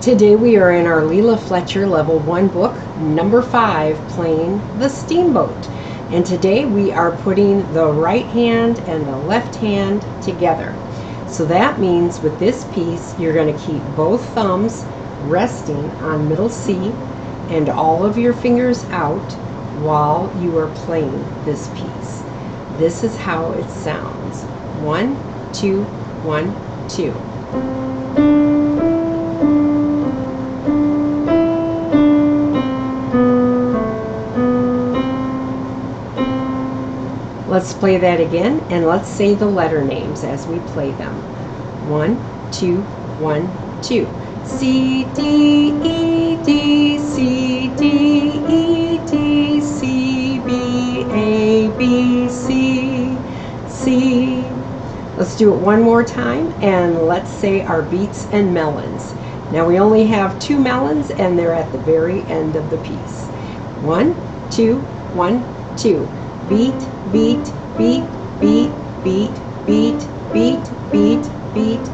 Today we are in our Leila Fletcher Level 1 book, number 5, playing the Steamboat. And today we are putting the right hand and the left hand together. So that means with this piece, you're going to keep both thumbs resting on middle C and all of your fingers out while you are playing this piece. This is how it sounds. 1, 2, 1, 2. Let's play that again, and let's say the letter names as we play them. 1, 2, 1, 2. C, D, E, D, C, D, E, D, C, B, A, B, C, C. Let's do it one more time, and let's say our beets and melons. Now we only have 2 melons, and they're at the very end of the piece. 1, 2, 1, 2. Beat, beat, beat, beat, beat, beat, beat, beat, beat,